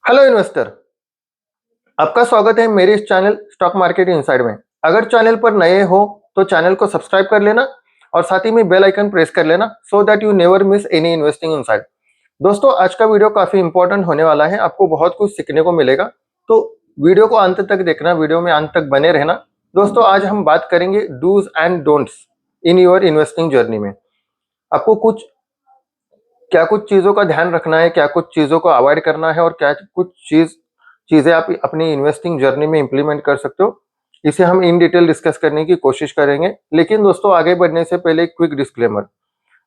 Hello investor. आपका स्वागत है मेरे इस चैनल स्टॉक मार्केट इनसाइड में। अगर चैनल पर नए हो तो चैनल को सब्सक्राइब कर लेना और साथ ही में बेल आइकन प्रेस कर लेना so that you never miss any investing inside. दोस्तों, आज का वीडियो काफी इंपॉर्टेंट होने वाला है, आपको बहुत कुछ सीखने को मिलेगा, तो वीडियो को अंत तक देखना, वीडियो में अंत तक बने रहना। दोस्तों, आज हम बात करेंगे dos and don'ts in your investing journey में। आपको क्या कुछ चीज़ों का ध्यान रखना है, क्या कुछ चीज़ों को अवॉइड करना है और क्या कुछ चीज़ें आप अपनी इन्वेस्टिंग जर्नी में इम्प्लीमेंट कर सकते हो, इसे हम इन डिटेल डिस्कस करने की कोशिश करेंगे। लेकिन दोस्तों, आगे बढ़ने से पहले एक क्विक डिस्क्लेमर।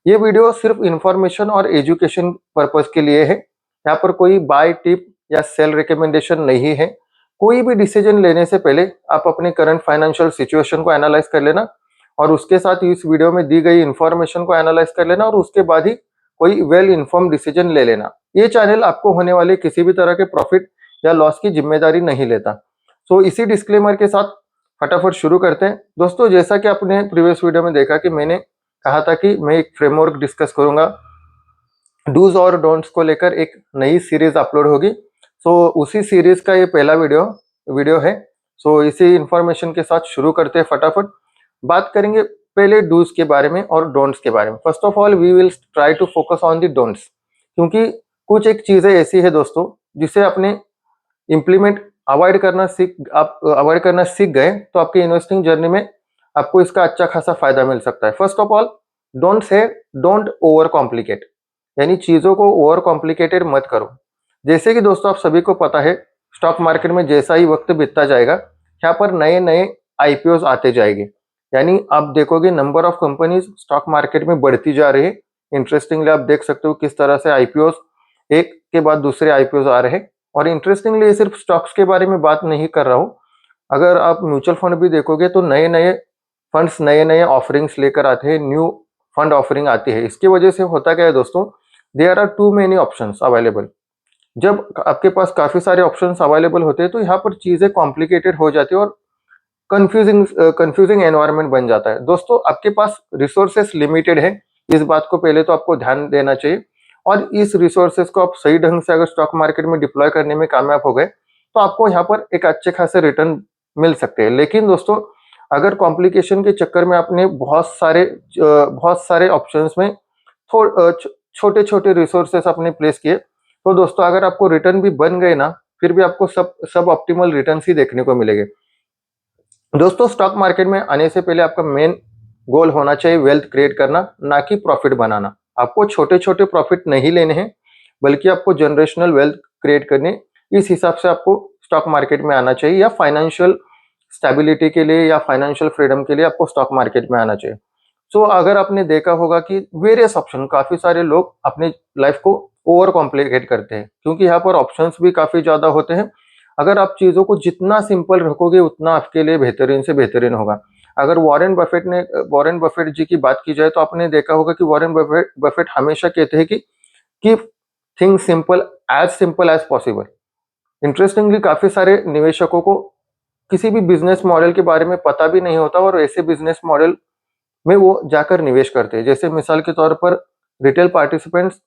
ये वीडियो सिर्फ इंफॉर्मेशन और एजुकेशन पर्पस के लिए है। यहाँ पर कोई बाय टिप या सेल रिकमेंडेशन नहीं है। कोई भी डिसीजन लेने से पहले आप अपने करंट फाइनेंशियल सिचुएशन को एनालाइज कर लेना और उसके साथ इस वीडियो में दी गई इंफॉर्मेशन को एनालाइज कर लेना और उसके बाद ही कोई वेल इन्फॉर्म डिसीजन ले लेना। ये चैनल आपको होने वाले किसी भी तरह के प्रॉफिट या लॉस की जिम्मेदारी नहीं लेता। सो इसी डिस्क्लेमर के साथ फटाफट शुरू करते हैं। दोस्तों, जैसा कि आपने प्रीवियस वीडियो में देखा कि मैंने कहा था कि मैं एक फ्रेमवर्क डिस्कस करूंगा, डूज और डोंट्स को लेकर एक नई सीरीज अपलोड होगी। सो उसी सीरीज का ये पहला वीडियो है। सो इसी इंफॉर्मेशन के साथ शुरू करते हैं। फटाफट बात करेंगे पहले डूज के बारे में और डोंट्स के बारे में। First of all we will try to focus on the don'ts, क्योंकि कुछ एक चीजें ऐसी है दोस्तों जिसे अपने इम्प्लीमेंट आप अवॉइड करना सीख गए तो आपकी इन्वेस्टिंग जर्नी में आपको इसका अच्छा खासा फायदा मिल सकता है। First of all, don't over complicate, यानी चीजों को ओवर कॉम्प्लिकेटेड मत करो। जैसे कि दोस्तों आप सभी को पता है, स्टॉक मार्केट में जैसा ही वक्त बीतता जाएगा, यहाँ पर नए नए आईपीओ आते जाएंगे। यानी आप देखोगे number of companies stock market में बढ़ती जा रही है। इंटरेस्टिंगली आप देख सकते हो किस तरह से आईपीओ एक के बाद दूसरे आईपीओ आ रहे हैं। और इंटरेस्टिंगली सिर्फ स्टॉक्स के बारे में बात नहीं कर रहा हूँ, अगर आप म्यूचुअल फंड भी देखोगे तो नए नए फंड्स नए नए ऑफरिंग्स लेकर आते हैं, न्यू फंड ऑफरिंग आती है। इसकी वजह से होता क्या है दोस्तों, there are too many options available. जब आपके पास काफी सारे ऑप्शंस अवेलेबल होते हैं तो यहाँ पर चीजें कॉम्प्लिकेटेड हो जाती है और कंफ्यूजिंग एनवायरनमेंट बन जाता है। दोस्तों, आपके पास रिसोर्सेस लिमिटेड है, इस बात को पहले तो आपको ध्यान देना चाहिए। और इस रिसोर्सेस को आप सही ढंग से अगर स्टॉक मार्केट में डिप्लॉय करने में कामयाब हो गए तो आपको यहाँ पर एक अच्छे खासे रिटर्न मिल सकते हैं। लेकिन दोस्तों, अगर कॉम्प्लिकेशन के चक्कर में आपने बहुत सारे ऑप्शंस में छोटे छोटे रिसोर्सेस आपने प्लेस किए तो दोस्तों, अगर आपको रिटर्न भी बन गए ना, फिर भी आपको सब ऑप्टिमल रिटर्न ही देखने को मिलेंगे। दोस्तों, स्टॉक मार्केट में आने से पहले आपका मेन गोल होना चाहिए वेल्थ क्रिएट करना, ना कि प्रॉफिट बनाना। आपको छोटे छोटे प्रॉफिट नहीं लेने हैं, बल्कि आपको जनरेशनल वेल्थ क्रिएट करने, इस हिसाब से आपको स्टॉक मार्केट में आना चाहिए, या फाइनेंशियल स्टेबिलिटी के लिए या फाइनेंशियल फ्रीडम के लिए आपको स्टॉक मार्केट में आना चाहिए। सो अगर आपने देखा होगा कि वेरियस ऑप्शन, काफी सारे लोग अपनी लाइफ को ओवर कॉम्प्लिकेट करते हैं, क्योंकि यहाँ पर ऑप्शंस भी काफी ज्यादा होते हैं। अगर आप चीजों को जितना सिंपल रखोगे उतना आपके लिए बेहतरीन से बेहतरीन होगा। अगर वॉरेन बफेट जी की बात की जाए तो आपने देखा होगा कि वॉरेन बफेट हमेशा कहते हैं कि keep things simple as possible. Interestingly काफी सारे निवेशकों को किसी भी बिजनेस मॉडल के बारे में पता भी नहीं होता और ऐसे बिजनेस मॉडल में वो जाकर निवेश करते हैं। जैसे मिसाल के तौर पर रिटेल पार्टिसिपेंट्स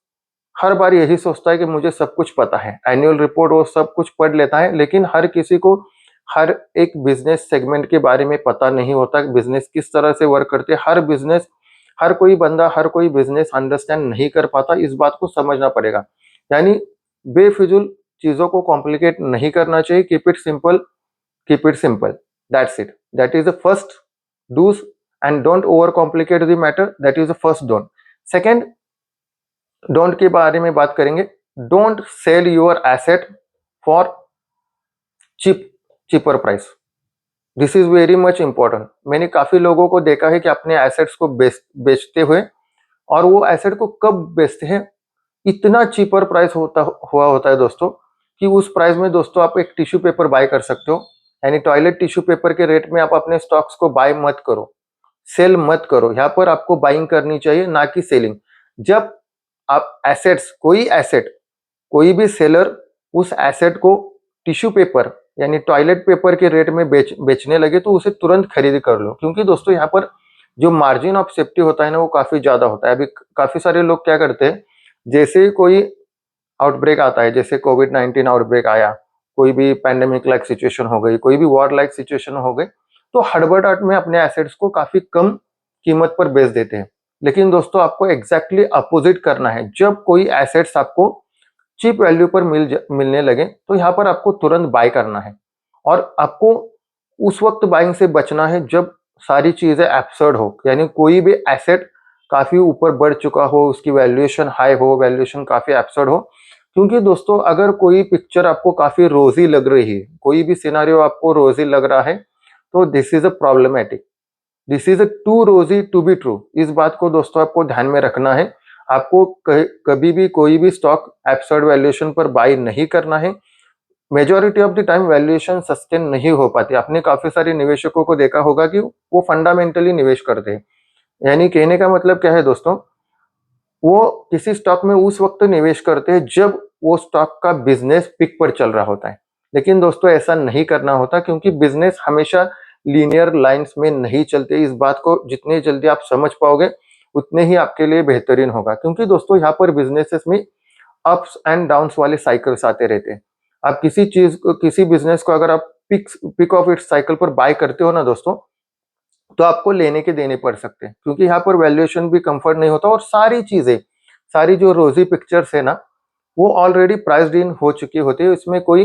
हर बार यही सोचता है कि मुझे सब कुछ पता है, एनुअल रिपोर्ट वो सब कुछ पढ़ लेता है, लेकिन हर किसी को हर एक बिजनेस सेगमेंट के बारे में पता नहीं होता, बिजनेस किस तरह से वर्क करते हैं। हर कोई बंदा हर कोई बिजनेस अंडरस्टैंड नहीं कर पाता, इस बात को समझना पड़ेगा। यानी बेफिजूल चीजों को कॉम्प्लिकेट नहीं करना चाहिए। Keep it simple, that's it, that is the first dos. And don't over complicate the matter, that is the first don't. Second don't के बारे में बात करेंगे। Don't sell your asset for cheaper price, this is very much important. मैंने काफी लोगों को देखा है कि अपने एसेट्स को बेचते हुए, और वो एसेट को कब बेचते हैं, इतना चीपर प्राइस होता है दोस्तों, कि उस प्राइस में दोस्तों आप एक टिश्यू पेपर बाय कर सकते हो। यानी टॉयलेट टिश्यू पेपर के रेट में आप अपने स्टॉक्स को बाय मत करो, सेल मत करो। यहाँ पर आपको बाइंग करनी चाहिए, ना कि सेलिंग। जब आप कोई भी सेलर उस एसेट को टिश्यू पेपर यानी टॉयलेट पेपर के रेट में बेचने लगे तो उसे तुरंत खरीद कर लो, क्योंकि दोस्तों यहाँ पर जो मार्जिन ऑफ सेफ्टी होता है ना, वो काफी ज्यादा होता है। अभी काफी सारे लोग क्या करते हैं, जैसे ही कोई आउटब्रेक आता है, जैसे कोविड-19 आउटब्रेक आया, कोई भी पैंडेमिक लाइक सिचुएशन हो गई, कोई भी वॉर लाइक सिचुएशन हो गई, तो हड़बड़ाहट में अपने एसेट्स को काफ़ी कम कीमत पर बेच देते हैं। लेकिन दोस्तों आपको एग्ज़ैक्टली अपोज़िट करना है। जब कोई एसेट्स आपको चीप वैल्यू पर मिलने लगे, तो यहाँ पर आपको तुरंत बाय करना है और आपको उस वक़्त बाइंग से बचना है जब सारी चीज़ें एब्सर्ड हो, यानी कोई भी एसेट काफ़ी ऊपर बढ़ चुका हो, उसकी वैल्यूएशन हाई हो, वैल्यूएशन काफ़ी एब्सर्ड हो। क्योंकि दोस्तों अगर कोई पिक्चर आपको काफ़ी रोज़ी लग रही है, कोई भी सिनेरियो आपको रोज़ी लग रहा है, तो this is a problematic. This is a too rosy to be true. इस बात को दोस्तों आपको ध्यान में रखना है। आपको कभी भी कोई भी स्टॉक एब्सर्ड वैल्यूएशन पर बाय नहीं करना है। Majority of the time valuation sustain नहीं हो पाती। आपने काफ़ी सारे निवेशकों को देखा होगा कि वो फंडामेंटली निवेश करते हैं। यानी कहने का मतलब क्या है दोस्तों, वो किसी स्टॉक में उस वक़्त निवेश करते हैं जब वो स्टॉक का बिज़नेस पीक पर चल रहा होता है। लेकिन दोस्तों ऐसा नहीं करना होता, क्योंकि बिज़नेस हमेशा लीनियर लाइन्स में नहीं चलते। इस बात को जितनी जल्दी आप समझ पाओगे, उतने ही आपके लिए बेहतरीन होगा। क्योंकि दोस्तों यहाँ पर बिज़नेसेस में अप्स एंड डाउन्स वाले साइकिल्स आते रहते हैं। आप किसी चीज़ को, किसी बिज़नेस को अगर आप पीक ऑफ इट्स साइकिल पर बाय करते हो ना दोस्तों, तो आपको लेने के देने पड़ सकते हैं, क्योंकि यहाँ पर वैल्यूएशन भी कंफर्ट नहीं होता और सारी चीज़ें, सारी जो रोज़ी पिक्चर्स है ना, वो ऑलरेडी प्राइस्ड इन हो चुकी होती है। इसमें कोई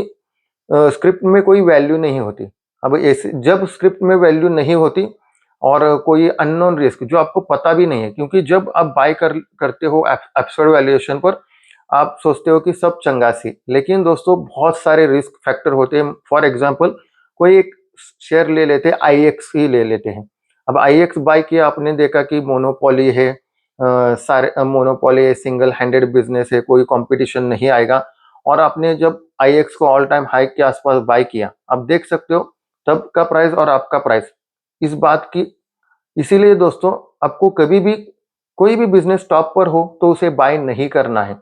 स्क्रिप्ट में कोई वैल्यू नहीं होती। अब ऐसे जब स्क्रिप्ट में वैल्यू नहीं होती और कोई अननोन रिस्क जो आपको पता भी नहीं है, क्योंकि जब आप बाय करते हो एब्सर्ड वैल्यूएशन पर, आप सोचते हो कि सब चंगासी, लेकिन दोस्तों बहुत सारे रिस्क फैक्टर होते हैं। फॉर एग्जांपल कोई एक शेयर ले लेते हैं, आईएक्स ही ले लेते हैं। अब आईएक्स बाय किया, आपने देखा कि मोनोपोली है, सारे मोनोपोली है, सिंगल हैंडेड बिजनेस है, कोई कंपटीशन नहीं आएगा। और आपने जब आईएक्स को ऑल टाइम हाई के आसपास बाय किया, आप देख सकते हो तब का प्राइस और आपका प्राइस, इस बात की। इसीलिए दोस्तों आपको कभी भी कोई भी बिजनेस टॉप पर हो तो उसे बाय नहीं करना है।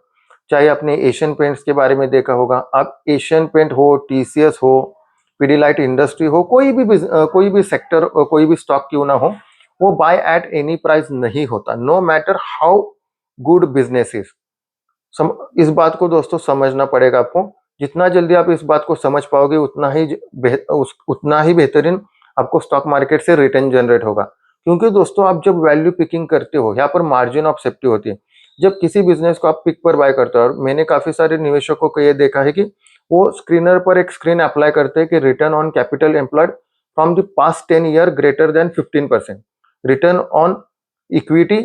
चाहे आपने एशियन पेंट्स के बारे में देखा होगा, आप एशियन पेंट हो, टीसीएस हो, पीडीलाइट इंडस्ट्री हो, कोई भी सेक्टर, कोई भी स्टॉक क्यों ना हो, वो बाय एट एनी प्राइस नहीं होता, no matter how good business is. इस बात को दोस्तों समझना पड़ेगा आपको। जितना जल्दी आप इस बात को समझ पाओगे, उतना ही बेहतरीन आपको स्टॉक मार्केट से रिटर्न जनरेट होगा। क्योंकि दोस्तों आप जब वैल्यू पिकिंग करते हो, यहाँ पर मार्जिन ऑफ सेफ्टी होती है। जब किसी बिजनेस को आप पिक पर बाय करते हो, और मैंने काफी सारे निवेशकों को ये देखा है कि वो स्क्रीनर पर एक स्क्रीन अप्लाई करते हैं कि return on capital employed from the past 10 year greater than 15%, return on equity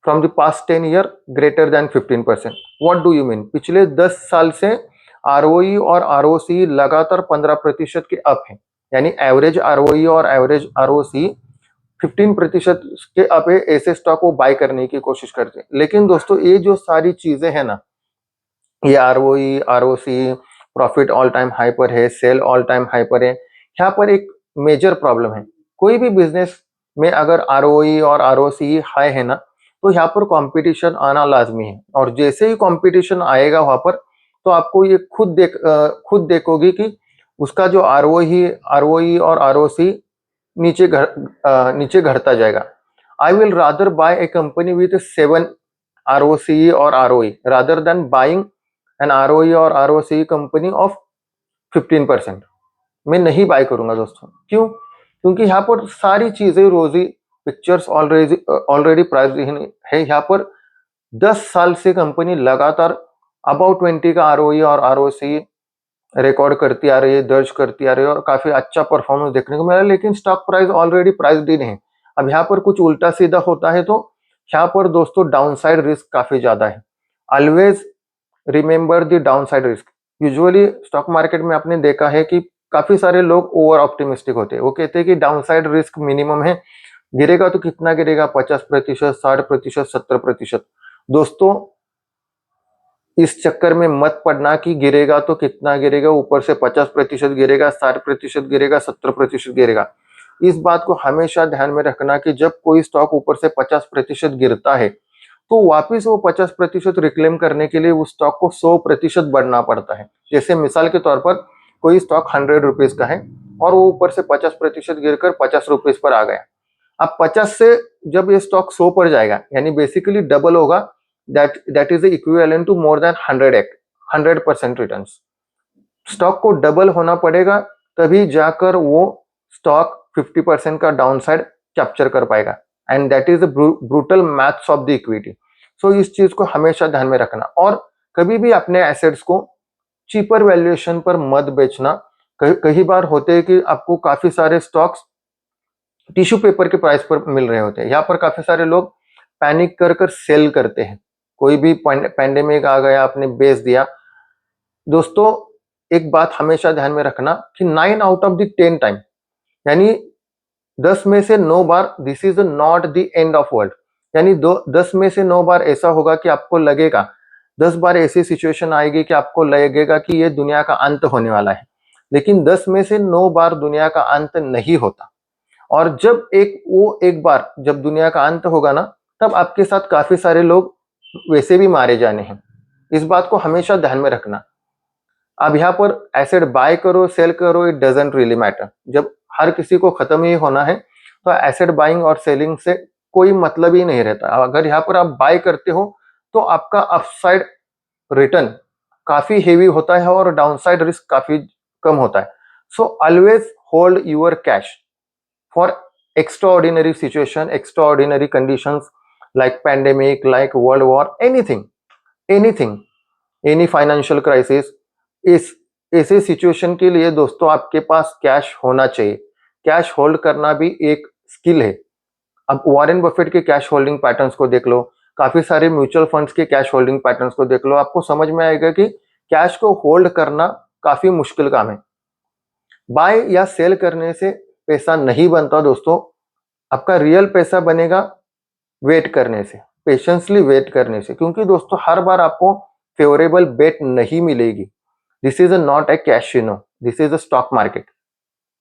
from the past 10 year greater than 15%। What do you mean? पिछले 10 साल से आरओई और आरओसी लगातार 15% के अप है। यानी एवरेज आरओई और एवरेज आरओसी 15% के अप है। ऐसे स्टॉक को बाय करने की कोशिश करते हैं। लेकिन दोस्तों ये जो सारी चीजें हैं ना, ये ROE, ROC, profit all time high पर है, सेल ऑल टाइम हाई पर है, यहाँ पर एक मेजर प्रॉब्लम है। कोई भी बिजनेस में अगर आरओई और आरओसी हाई है ना, तो यहाँ पर कंपटीशन आना लाजमी है। और जैसे ही कंपटीशन आएगा वहां पर, तो आपको ये खुद देखोगे कि उसका जो आरओई और आरओसी नीचे घटता जाएगा। I will rather buy a company with 7 ROC और ROE rather than buying an ROE और आरओसी कंपनी ऑफ 15%। मैं नहीं बाय करूंगा दोस्तों। क्यों? क्योंकि यहाँ पर सारी चीजें रोजी पिक्चर्स ऑलरेडी प्राइस है। यहाँ पर 10 साल से कंपनी लगातार अबाउट 20 का आरओई और आरओसी रिकॉर्ड करती आ रही है, दर्ज करती आ रही है, और काफी अच्छा परफॉर्मेंस देखने को मिला। लेकिन स्टॉक प्राइस ऑलरेडी प्राइस्ड इन है। अब यहाँ पर कुछ उल्टा सीधा होता है, तो यहाँ पर दोस्तों डाउनसाइड रिस्क काफी ज्यादा है। Always remember the downside risk. Usually stock market में आपने देखा है कि काफी सारे लोग ओवर ऑप्टिमिस्टिक होते हैं। वो कहते हैं कि डाउनसाइड रिस्क मिनिमम है, गिरेगा तो कितना गिरेगा, 50%, 60%, 70%। दोस्तों इस चक्कर में मत पड़ना कि गिरेगा तो कितना गिरेगा, ऊपर से 50% गिरेगा, 60% गिरेगा, 70% गिरेगा। इस बात को हमेशा ध्यान में रखना कि जब कोई स्टॉक ऊपर से 50% गिरता है, तो वापिस वो 50% रिक्लेम करने के लिए उस स्टॉक को 100% बढ़ना पड़ता है। जैसे मिसाल के तौर पर कोई स्टॉक 100 रुपीज का है और वो ऊपर से 50% गिरकर 50 रुपीज पर आ गया। अब 50 से जब ये स्टॉक 100 पर जाएगा, यानी बेसिकली डबल होगा, that is equivalent to more than 100x 100% returns. Stock को डबल होना पड़ेगा तभी जाकर वो स्टॉक 50% का डाउनसाइड कैप्चर कर पाएगा, and that is the brutal maths of the equity. So इस चीज को हमेशा ध्यान में रखना, और कभी भी अपने एसेट्स को चीपर वैल्यूएशन पर मत बेचना। कई बार होते हैं कि आपको काफी सारे स्टॉक्स टिश्यू पेपर के प्राइस पर मिल रहे होते हैं। यहाँ पर काफी सारे लोग पैनिक कर कर सेल करते हैं। कोई भी पैंडेमिक आ गया, आपने बेच दिया। दोस्तों, एक बात हमेशा ध्यान में रखना कि 9 आउट ऑफ द 10 टाइम, यानी 10 में से 9 बार this is not the end of world. यानी 10 में से 9 बार ऐसा होगा कि आपको लगेगा, 10 बार ऐसी सिचुएशन आएगी कि आपको लगेगा कि ये दुनिया का अंत होने वाला है, लेकिन 10 में से 9 बार दुनिया का अंत नहीं होता। और जब एक बार जब दुनिया का अंत होगा ना, तब आपके साथ काफी सारे लोग वैसे भी मारे जाने हैं। इस बात को हमेशा ध्यान में रखना। अब यहाँ पर एसेट बाय करो सेल करो, इट डजंट रियली मैटर। जब हर किसी को खत्म ही होना है तो एसेट बाइंग और सेलिंग से कोई मतलब ही नहीं रहता। अगर यहाँ पर आप बाय करते हो तो आपका अपसाइड रिटर्न काफी हेवी होता है और डाउनसाइड रिस्क काफी कम होता है। So always hold your cash for extraordinary situation, extraordinary conditions like pandemic, like world war, anything, any financial crisis। इस ऐसे सिचुएशन के लिए दोस्तों आपके पास कैश होना चाहिए। कैश होल्ड करना भी एक स्किल है। अब वॉरेन बफेट के कैश होल्डिंग पैटर्न्स को देख लो, काफी सारे म्यूचुअल फंड्स के कैश होल्डिंग पैटर्न्स को देख लो, आपको समझ में आएगा कि कैश को होल्ड करना काफी मुश्किल काम है। बाय या सेल करने से पैसा नहीं बनता दोस्तों। आपका रियल पैसा बनेगा वेट करने से, पेशेंसली वेट करने से, क्योंकि दोस्तों हर बार आपको फेवरेबल बेट नहीं मिलेगी। This is not a casino, this is a stock market.